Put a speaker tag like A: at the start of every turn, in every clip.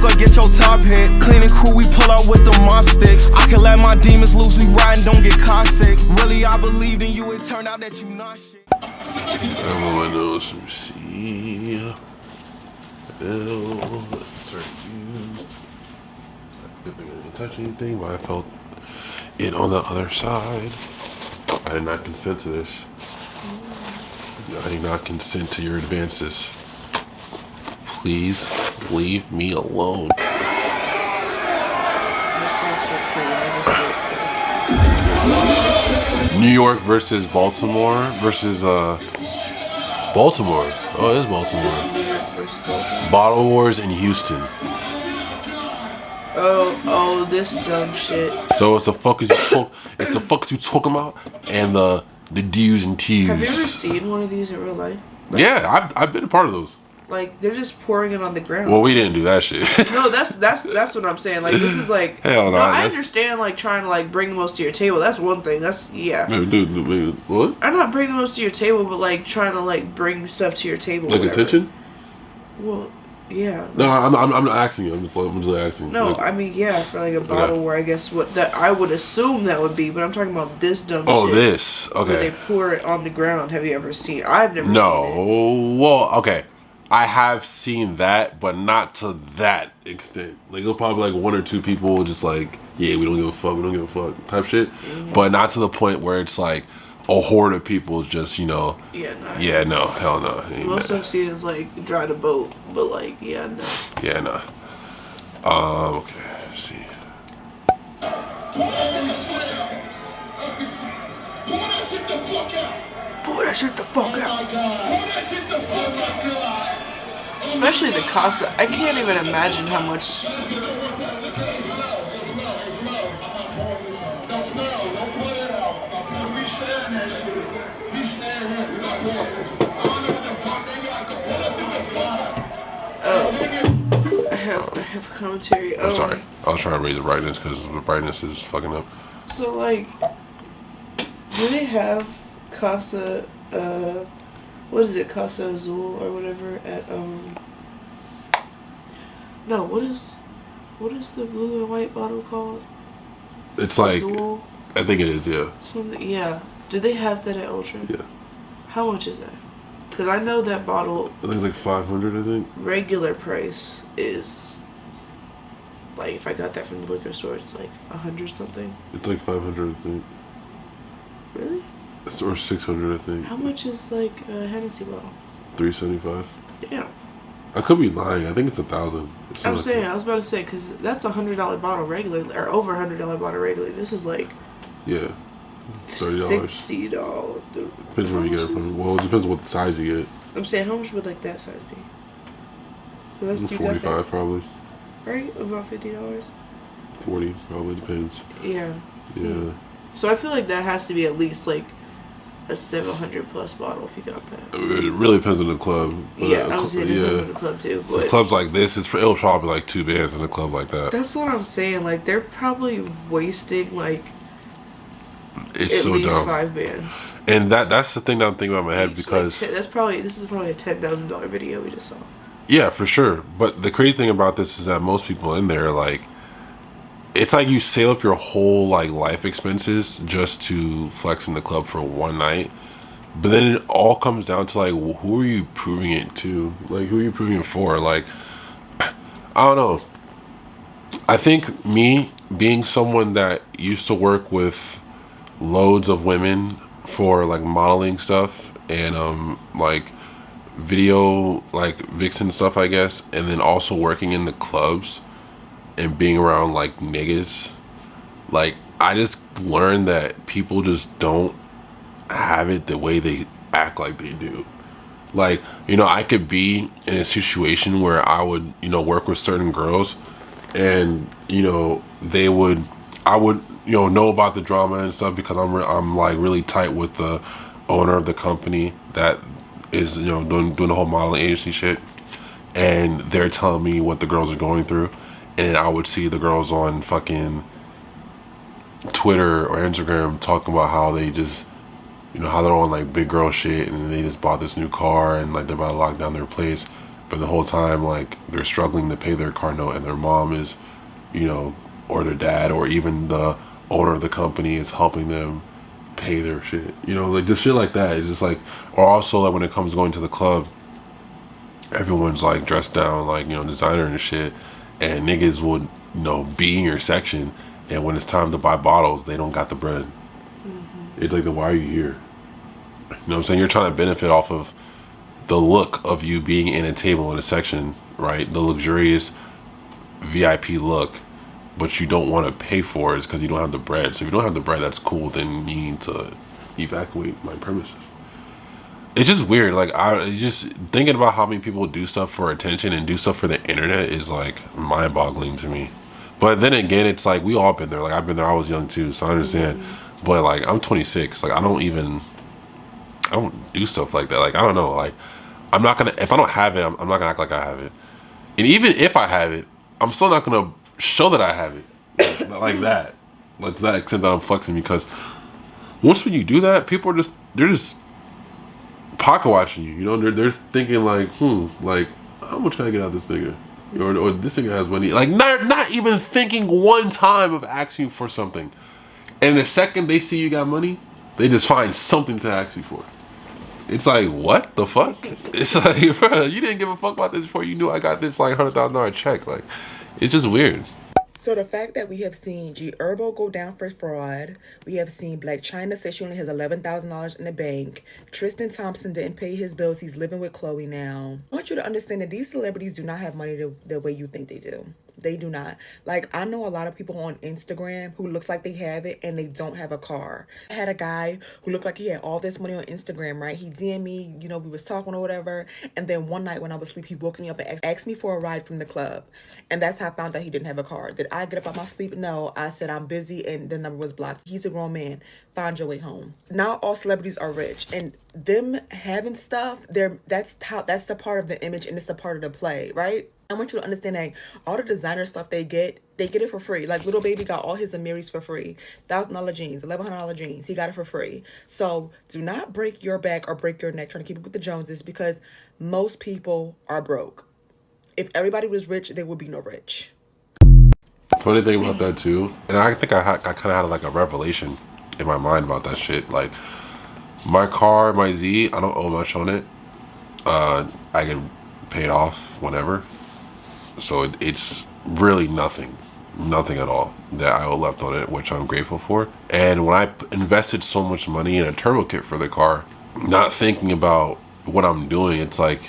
A: up, get your top hit. Cleaning crew, we pull out with the mop sticks. I can let my demons loose, we riding, don't get caught sick. Really, I believed in you, it turned out that you not shit.
B: I'm on my nose, let me see. L, insert used. I didn't touch anything, but I felt it on the other side. I did not consent to this. I did not consent to your advances. Please leave me alone. New York versus Baltimore versus Baltimore. Oh, it is Baltimore. Bottle Wars in Houston.
C: Oh, this dumb shit.
B: So it's the fuckers you talking about, and the D's and T's.
C: Have you ever seen one of these in real life?
B: Like, yeah, I've been a part of those.
C: Like, they're just pouring it on the ground.
B: Well, we didn't do that shit.
C: No, that's what I'm saying. Like, this is like...
B: Hell no.
C: No, I understand, like, trying to, like, bring the most to your table. That's one thing. That's, yeah.
B: Dude, what?
C: I'm not bringing the most to your table, but, like, trying to, like, bring stuff to your table.
B: Like attention?
C: Well, yeah.
B: No, I'm not asking you. I'm just asking.
C: No,
B: like,
C: I mean, yeah, for, like, a bottle where I guess what that I would assume that would be, but I'm talking about this dumb shit.
B: Oh, this. Okay.
C: Where they pour it on the ground. Have you ever seen... I've never seen it.
B: No. Well, okay. I have seen that, but not to that extent. Like, it'll probably be like one or two people just like, yeah, we don't give a fuck type shit. Mm-hmm. But not to the point where it's like a horde of people just, you know.
C: Yeah, no.
B: Yeah, no. Hell no.
C: Most I've seen is like drive a boat, but like, yeah, no.
B: Yeah, no. Okay, let's see.
C: Pull that shit the fuck out. Especially the Casa. I can't even imagine how much. Oh, I have commentary.
B: I'm sorry. I was trying to raise the brightness because the brightness is fucking up.
C: So, like, do they have Casa, what is it, Casa Azul or whatever at, no, what is the blue and white bottle called?
B: It's like,
C: Azul?
B: I think it is, yeah.
C: Something, yeah. Do they have that at Ultra?
B: Yeah.
C: How much is that? Because I know that bottle...
B: I think it's like 500, I think.
C: Regular price is... Like, if I got that from the liquor store, it's like 100 something.
B: It's like 500, I think.
C: Really?
B: Or 600, I think.
C: How much is, like, a Hennessy bottle?
B: $375.
C: Damn.
B: I could be lying. I think it's 1,000.
C: I'm saying, I was about to say, because that's $100 bottle regularly, or over $100 bottle regularly. This is like...
B: Yeah. $30.
C: $60.
B: Depends where you get it from. Well, it depends on what the size you get.
C: I'm saying, how much would, like, that size be? So that's,
B: 45 probably.
C: Right? About $50?
B: 40 probably, depends.
C: Yeah.
B: Yeah.
C: So I feel like that has to be at least like a 700 plus bottle if you got that.
B: It really depends on the club.
C: Yeah, I was saying it depends on the club too. But
B: clubs like this, it'll probably be like 2 bands in a club like that.
C: That's what I'm saying. Like they're probably wasting like
B: it's
C: at
B: so
C: least
B: dumb.
C: 5 bands.
B: And that's the thing that I'm thinking about in my head because
C: like, this is probably a $10,000 video we just saw.
B: Yeah, for sure. But the crazy thing about this is that most people in there, like, it's like you save up your whole, like, life expenses just to flex in the club for one night. But then it all comes down to, like, who are you proving it to? Like, who are you proving it for? Like, I don't know. I think me, being someone that used to work with loads of women for, like, modeling stuff and, like, video like vixen stuff, I guess, and then also working in the clubs and being around like niggas, like I just learned that people just don't have it the way they act like they do. Like, you know, I could be in a situation where I would, you know, work with certain girls and, you know, I would, you know about the drama and stuff because I'm like really tight with the owner of the company that is, you know, doing the whole modeling agency shit, and they're telling me what the girls are going through, and I would see the girls on fucking Twitter or Instagram talking about how they just, you know, how they're on like big girl shit and they just bought this new car and like they're about to lock down their place. but the whole time like they're struggling to pay their car note, and their mom is, you know, or their dad, or even the owner of the company is helping them pay their shit. You know, like just shit like that. It's just like, or also like when it comes to going to the club, everyone's like dressed down like, you know, designer and shit, and niggas would, you know, be in your section, and when it's time to buy bottles, they don't got the bread. It's like, why are you here? You know what I'm saying? You're trying to benefit off of the look of you being in a table in a section, right? The luxurious VIP look, but you don't want to pay for it because you don't have the bread. So if you don't have the bread, that's cool. Then you need to evacuate my premises. It's just weird. Like, I just thinking about how many people do stuff for attention and do stuff for the internet is like mind-boggling to me. But then again, it's like we all been there. Like I've been there. I was young too, so I understand. But like I'm 26. Like I don't do stuff like that. Like I don't know. Like I'm not gonna, if I don't have it, I'm not gonna act like I have it. And even if I have it, I'm still not gonna show that I have it like that. Like to that extent that I'm flexing, because once when you do that, people are they're just pocket watching you. You know, they're thinking like, like how much can I get out of this nigga? Or this nigga has money. Like not even thinking one time of asking you for something. And the second they see you got money, they just find something to ask you for. It's like, what the fuck? It's like, bro, you didn't give a fuck about this before you knew I got this like $100,000 check. Like, it's just weird.
D: So the fact that we have seen G Herbo go down for fraud, we have seen Black China say she only has $11,000 in the bank, Tristan Thompson didn't pay his bills, he's living with Chloe now. I want you to understand that these celebrities do not have money the way you think they do. They do not. Like, I know a lot of people on Instagram who looks like they have it and they don't have a car. I had a guy who looked like he had all this money on Instagram, right? He DM'd me, you know, we was talking or whatever. And then one night when I was asleep, he woke me up and asked me for a ride from the club. And that's how I found out he didn't have a car. Did I get up out my sleep? No. I said, I'm busy, and the number was blocked. He's a grown man. Find your way home. Not all celebrities are rich, and them having stuff, that's the part of the image, and it's a part of the play, right? I want you to understand that all the designer stuff they get it for free. Like Little Baby got all his Amiris for free. $1,000 jeans, $1,100 jeans. He got it for free. So do not break your back or break your neck trying to keep up with the Joneses, because most people are broke. If everybody was rich, there would be no rich.
B: Funny thing about that too, and I think I kind of had like a revelation in my mind about that shit. Like my car, my Z, I don't owe much on it. I can pay it off whenever. So it's really nothing at all that I owe left on it, which I'm grateful for. And when I invested so much money in a turbo kit for the car, not thinking about what I'm doing, it's like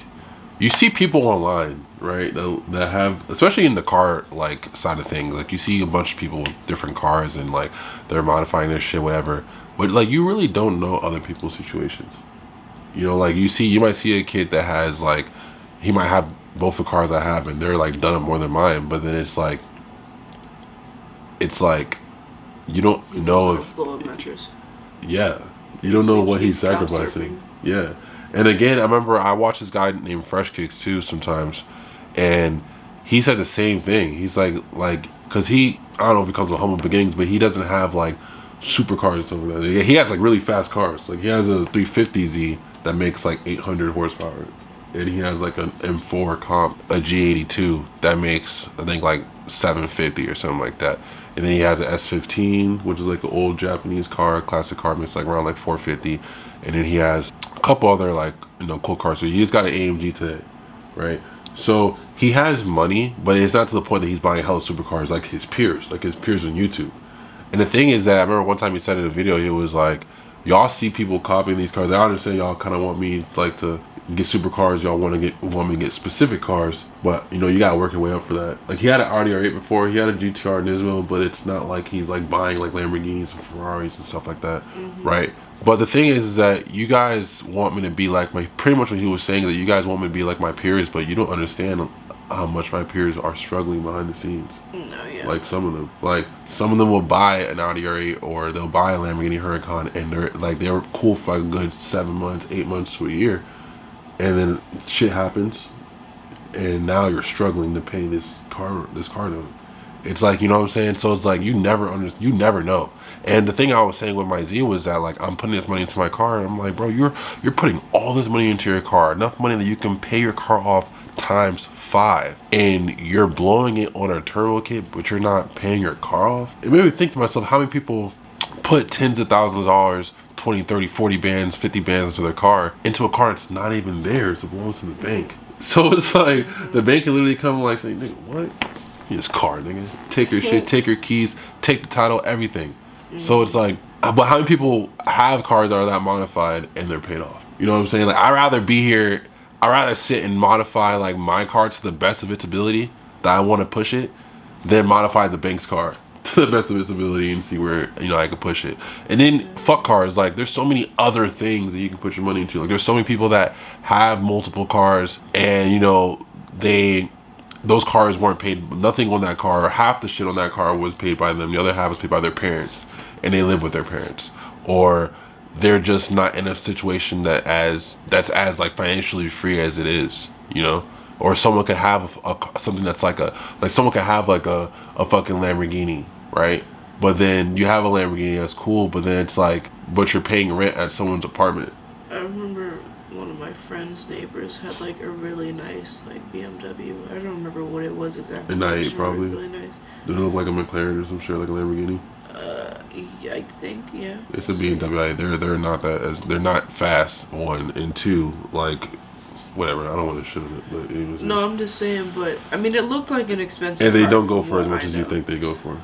B: you see people online, right, that have, especially in the car like side of things, like you see a bunch of people with different cars and like they're modifying their shit, whatever, but like you really don't know other people's situations. You know, like you might see a kid that has like, he might have both the cars I have and they're like done up more than mine, but then it's like you don't know if
C: blow up mattress.
B: Yeah, you don't know what he's sacrificing. Yeah. And again, I remember I watched this guy named Fresh Kicks too sometimes, and he said the same thing. He's like, cause I don't know if he comes with humble beginnings, but he doesn't have like supercars and stuff like that. He has like really fast cars. Like he has a 350Z that makes like 800 horsepower, and he has like an M4 comp, a G82 that makes I think like 750 or something like that. And then he has an S15, which is like an old Japanese car, classic car, makes like around like 450. And then he has a couple other like, you know, cool cars. So he's got an AMG today, right? So he has money, but it's not to the point that he's buying hella supercars like his peers on YouTube. And the thing is that I remember one time he said in a video, he was like, y'all see people copying these cars. I understand y'all kind of want me like to get supercars. Y'all want me to get specific cars, but you know, you gotta work your way up for that. Like he had an Audi R8 before, he had a GTR Nismo, but it's not like he's like buying like Lamborghinis and Ferraris and stuff like that, right? But the thing is that you guys want me to be like pretty much what he was saying, that you guys want me to be like my peers, but you don't understand how much my peers are struggling behind the scenes.
C: No, yeah.
B: Like some of them will buy an Audi R8 or they'll buy a Lamborghini Huracan, and they're cool for a good 7 months, 8 months to a year, and then shit happens, and now you're struggling to pay this car note. It's like, you know what I'm saying? So it's like you never know. And the thing I was saying with my Z was that like I'm putting this money into my car, and I'm like, bro, you're putting all this money into your car, enough money that you can pay your car off times 5, and you're blowing it on a turbo kit, but you're not paying your car off. It made me think to myself, how many people put tens of thousands of dollars, 20, 30, 40 bands, 50 bands into their car, into a car that's not even theirs, it belongs to the bank. So it's like the bank can literally come like saying, nigga, what? His car, nigga. Take your shit, take your keys, take the title, everything. So it's like, but how many people have cars that are that modified and they're paid off? You know what I'm saying? Like, I'd rather sit and modify like my car to the best of its ability that I want to push it, than modify the bank's car to the best of its ability and see where, you know, I can push it. And then fuck cars, like there's so many other things that you can put your money into. Like there's so many people that have multiple cars, and you know, those cars weren't paid, nothing on that car, or half the shit on that car was paid by them, the other half was paid by their parents, and they live with their parents, or they're just not in a situation that's as like financially free as it is, you know. Or someone could have something that's like someone could have like a fucking Lamborghini, right? But then you have a Lamborghini, that's cool, but then it's like, but you're paying rent at someone's apartment.
C: I remember one of my friend's neighbors had like a really nice like BMW. I don't remember what it was exactly.
B: A 98 probably.
C: Really nice.
B: Did it look like a McLaren or some shit, like a Lamborghini?
C: Yeah, I think, yeah.
B: It's a BMW. They're not fast, 1, and 2, like whatever. I don't want to shit on it, but it was.
C: No, I'm just saying. But I mean, it looked like an expensive.
B: And they
C: car
B: don't go
C: from
B: for as
C: what
B: much
C: I
B: as you
C: know.
B: think they go for.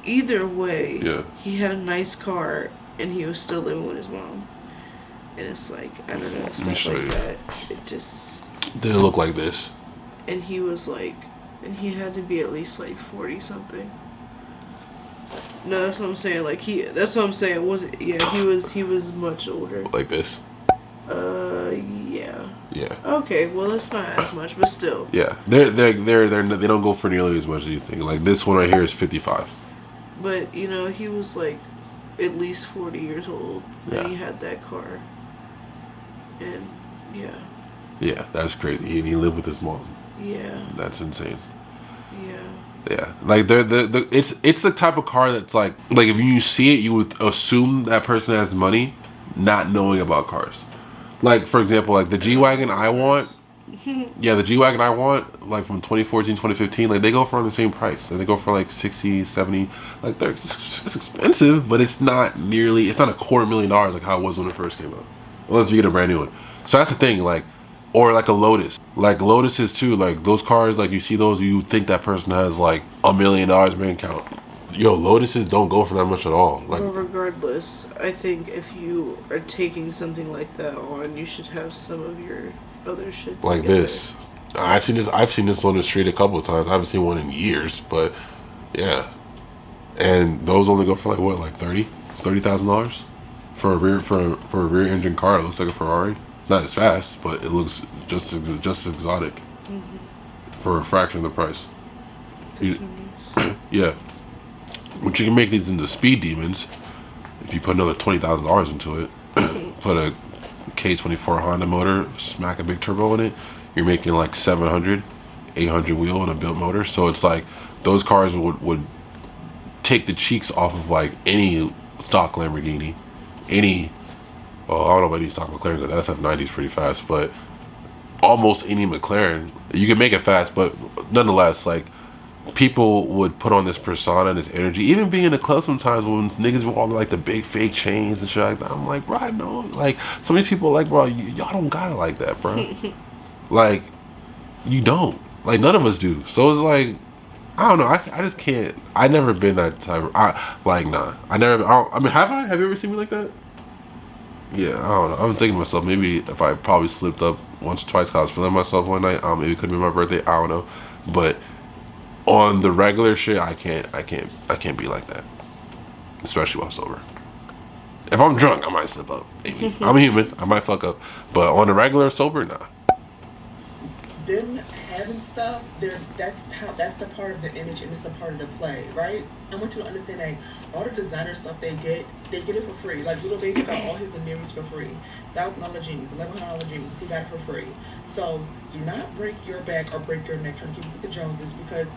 C: Either way,
B: Yeah.
C: he had a nice car, and he was still living with his mom. And it's like, I don't know, stuff
B: show
C: like
B: you.
C: that. It just.
B: Did it look like this?
C: And he was like, and he had to be at least like 40 something. No, that's what I'm saying. Like that's what I'm saying. It wasn't. Yeah, he was much older.
B: Like this?
C: Yeah.
B: Yeah.
C: Okay, well that's not as much, but still.
B: Yeah, they don't go for nearly as much as you think. Like this one right here is 55.
C: But you know, he was like at least 40 years old when
B: Yeah.
C: he had that car. And yeah.
B: Yeah, that's crazy. He lived with his mom.
C: Yeah.
B: That's insane.
C: Yeah.
B: Yeah, like it's the type of car that's like if you see it, you would assume that person has money, not knowing about cars. Like for example, like the G-Wagon I want. Yeah, the G-Wagon I want, like from 2014, 2015, like they go for the same price. Like, they go for like 60, 70. Like it's expensive, but it's not a $250,000 like how it was when it first came out. Unless you get a brand new one. So that's the thing, like, or like a Lotus. Like Lotuses too, like those cars, like you see those, you think that person has like $1 million bank account. Yo, Lotuses don't go for that much at all. Like,
C: But regardless, I think if you are taking something like that on, you should have some of your other shit
B: like
C: together.
B: this. I've seen this on the street a couple of times. I haven't seen one in years, but yeah. And those only go for like what, like $30,000 for a rear engine car. It looks like a Ferrari. Not as fast, but it looks just as exotic for a fraction of the price. Yeah, but you can make these into speed demons if you put another $20,000 into it. Put a K24 Honda motor, smack a big turbo in it. You're making like 700, 800 wheel and a built motor. So it's like those cars would take the cheeks off of like any stock Lamborghini, any. Well, I don't know about any stock McLaren because SF90 is pretty fast, but almost any McLaren, you can make it fast, but nonetheless, like, people would put on this persona and this energy. Even being in the club sometimes when niggas with all like the big fake chains and shit like that, I'm like, bro, I know. Like, some of these people are like, bro, y'all don't got it like that, bro. Like, you don't. Like, none of us do. So it's like, I don't know. I just can't. I never been that type of, nah. I mean, have I? Have you ever seen me like that? Yeah, I don't know. I'm thinking to myself, maybe if I probably slipped up once or twice because I was feeling myself one night, maybe it could have been my birthday, I don't know. But on the regular shit, I can't be like that. Especially while sober. If I'm drunk, I might slip up. Maybe. I'm human. I might fuck up. But on the regular sober, nah.
D: Them having stuff, that's the part of the image and it's a part of the play, right? I want you to understand that all the designer stuff they get it for free. Like Little Baby got all his Amiris for free. $1,000 jeans, $1,100 jeans, he got it for free. So do not break your back or break your neck trying to keep with the Joneses, because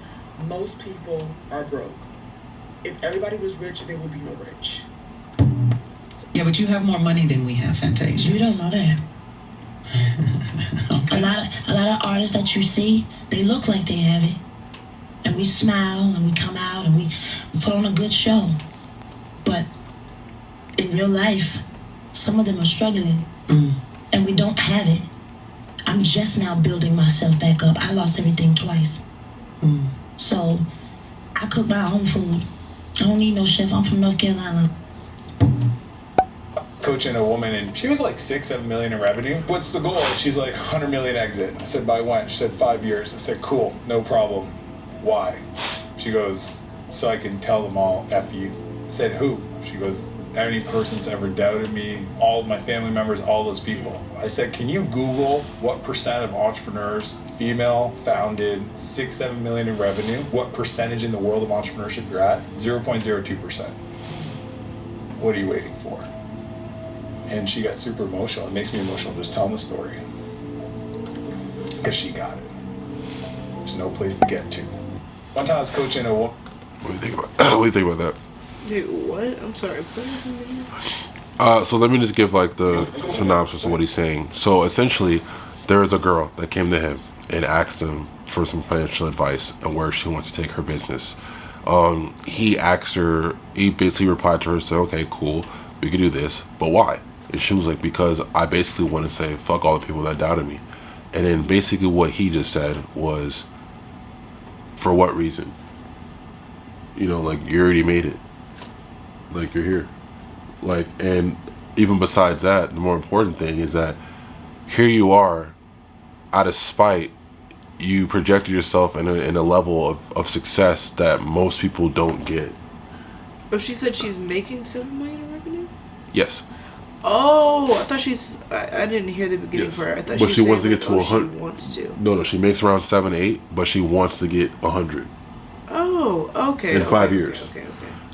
D: most people are broke. If everybody was rich, there would be no rich.
E: Yeah, but you have more money than we have, Fantasia.
F: You don't know that.
E: Okay.
F: A lot of artists that you see, they look like they have it. And we smile and we come out and we put on a good show. But in real life, some of them are struggling. And we don't have it. I'm just now building myself back up. I lost everything twice. So I cook my own food. I don't need no chef. I'm from North Carolina.
G: Coaching a woman, and she was like 6-7 million in revenue. What's the goal? She's like 100 million exit. I said, by when? She said 5 years. I said, cool, no problem. Why? She goes, so I can tell them all F you. I said, who? She goes, any person's ever doubted me, all of my family members, all those people. I said, can you Google what percent of entrepreneurs, female founded, 6-7 million in revenue, what percentage in the world of entrepreneurship you're at? 0.02%. What are you waiting for? And she got super emotional. It makes me emotional just telling the story. Because she got it. There's no place to get to. One time I was coaching a woman.
B: What do you think about? What do you think about that?
C: Dude, what? I'm sorry.
B: So let me just give like the synopsis of what he's saying. So essentially, there is a girl that came to him and asked him for some financial advice on where she wants to take her business. He asked her. He basically replied to her, said, "Okay, cool, we can do this, but why?" And she was like, "Because I basically want to say fuck all the people that doubted me." And then basically what he just said was, "For what reason? You know, like you already made it. Like you're here." Like, and even besides that, the more important thing is that here you are, out of spite, you projected yourself in a level of success that most people don't get.
C: Oh, she said she's making 7 million in revenue?
B: Yes.
C: Oh, I thought I didn't hear the beginning
B: Yes.
C: part. I thought
B: But she
C: was
B: wants to
C: saying,
B: get
C: like,
B: to 100.
C: She wants to.
B: No, she makes around 7, 8, but she wants to get 100
C: Oh, okay.
B: in 5
C: okay,
B: years.
C: Okay.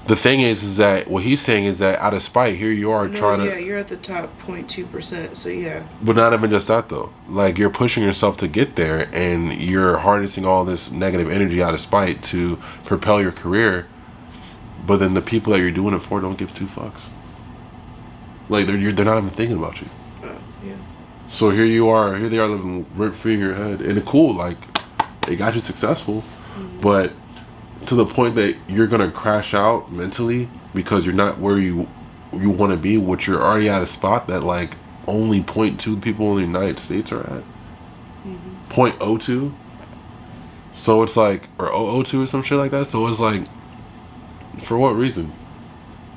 B: The thing is that what he's saying is that out of spite, here you are trying to.
C: Yeah, you're at the top 0.2%. So yeah.
B: But not even just that though. Like you're pushing yourself to get there, and you're harnessing all this negative energy out of spite to propel your career. But then the people that you're doing it for don't give two fucks. Like they're not even thinking about you.
C: Yeah.
B: So here you are. Here they are living rent free in your head, and it's cool. Like it got you successful, but to the point that you're gonna crash out mentally because you're not where you want to be, which you're already at a spot that like only 0.2 people in the United States are at. 0.02. So it's like, or 002 or some shit like that. So it's like, for what reason?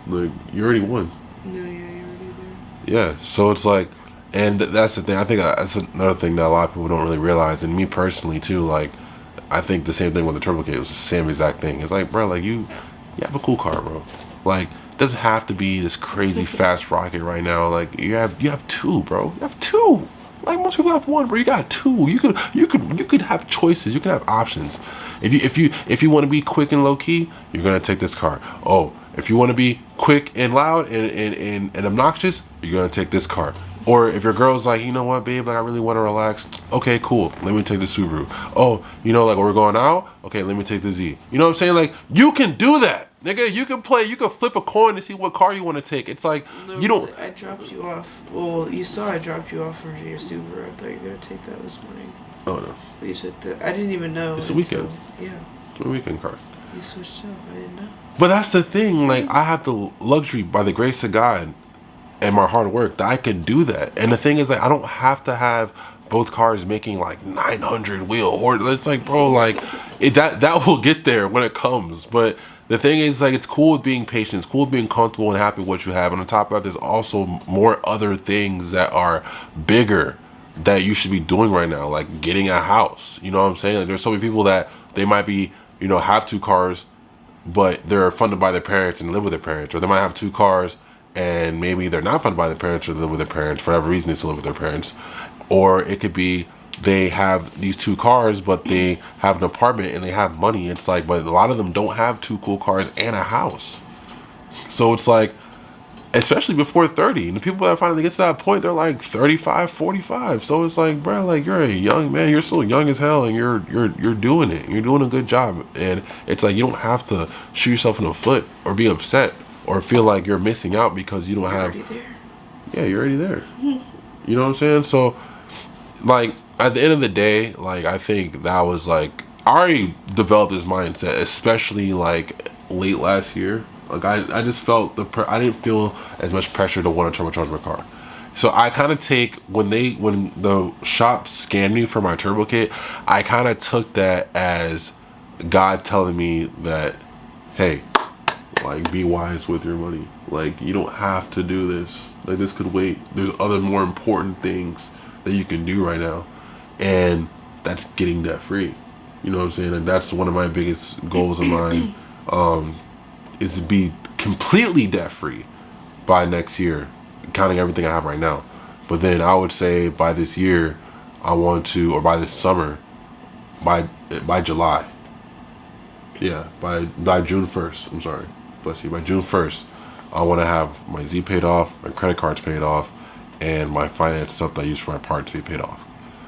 B: Like you already won.
C: No, yeah, you're already there.
B: Yeah. So it's like, and that's the thing. I think that's another thing that a lot of people don't really realize, and me personally too. Like, I think the same thing with the Turbo K. It was the same exact thing. It's like, bro, like you have a cool car, bro. Like, it doesn't have to be this crazy fast rocket right now. Like, you have two, bro. You have two. Like most people have one, bro. You got two. You could have choices. You can have options. If you want to be quick and low key, you're gonna take this car. Oh, if you want to be quick and loud and obnoxious, you're gonna take this car. Or if your girl's like, you know what, babe, like I really want to relax. Okay, cool. Let me take the Subaru. Oh, you know, like we're going out. Okay, let me take the Z. You know what I'm saying? Like you can do that, nigga. You can flip a coin to see what car you want to take. It's like
C: No,
B: you don't.
C: I dropped you off. Well, you saw I dropped you off for your Subaru. I thought you were gonna take that this morning.
B: Oh no,
C: But you took the. I didn't even know.
B: it's a
C: until-
B: weekend.
C: Yeah.
B: It's a weekend car.
C: You switched up. I didn't know.
B: But that's the thing. Like I have the luxury, by the grace of God and my hard work, that I can do that. And the thing is, like, I don't have to have both cars making like 900 wheel horse. It's like, bro, like that will get there when it comes. But the thing is, like, it's cool with being patient. It's cool with being comfortable and happy with what you have. And on top of that, there's also more other things that are bigger that you should be doing right now, like getting a house. You know what I'm saying? Like, there's so many people that they might be, you know, have two cars, but they're funded by their parents and live with their parents. Or they might have two cars and maybe they're not funded by their parents or live with their parents for whatever reason. They still live with their parents. Or it could be they have these two cars but they have an apartment and they have money. It's like, but a lot of them don't have two cool cars and a house. So it's like, especially before 30. And the people that finally get to that point, they're like 35, 45. So it's like, bro, like you're a young man, you're still young as hell, and you're doing it. You're doing a good job. And it's like you don't have to shoot yourself in the foot or be upset or feel like you're missing out because you don't have. Yeah, you're already there. You know what I'm saying? So, like at the end of the day, like I think that was like I already developed this mindset, especially like late last year. Like I just felt I didn't feel as much pressure to want to turbocharge my car. So I kind of take when the shop scanned me for my turbo kit, I kind of took that as God telling me that, hey, like be wise with your money. Like you don't have to do this. Like this could wait. There's other more important things that you can do right now, and that's getting debt free. You know what I'm saying? And that's one of my biggest goals of mine. Is to be completely debt free by next year, counting everything I have right now. But then I would say by this year, I want to, or by this summer, by July. Yeah, by June 1st. I'm sorry, bless you. By June 1st, I want to have my Z paid off, my credit cards paid off, and my finance stuff that I use for my parts to be paid off.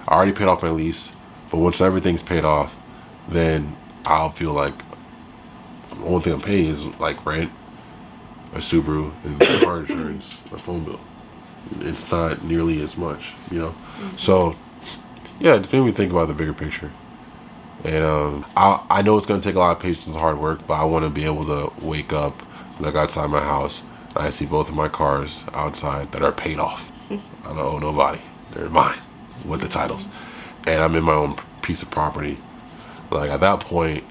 B: I already paid off my lease, but once everything's paid off, then I'll feel like the only thing I'm paying is like rent, a Subaru, and car insurance, my phone bill. It's not nearly as much, you know? So, yeah, it just made me think about the bigger picture. And I know it's going to take a lot of patience and hard work, but I want to be able to wake up, look outside my house, and I see both of my cars outside that are paid off. I don't owe nobody. They're mine with the titles. And I'm in my own piece of property. Like, at that point,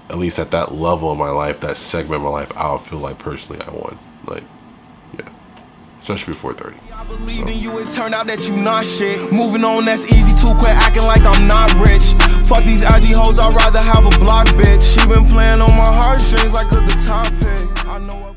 B: at least at that level of my life, that segment of my life, I'll feel like personally I won. Like, yeah. Especially before 30.
A: I believed in you, it turned out that you not shit. Moving on, that's easy too, quit acting like I'm not rich. Fuck these IG hoes, I'd rather have a block bitch. She been playing on my heartstrings like a guitar pick. I know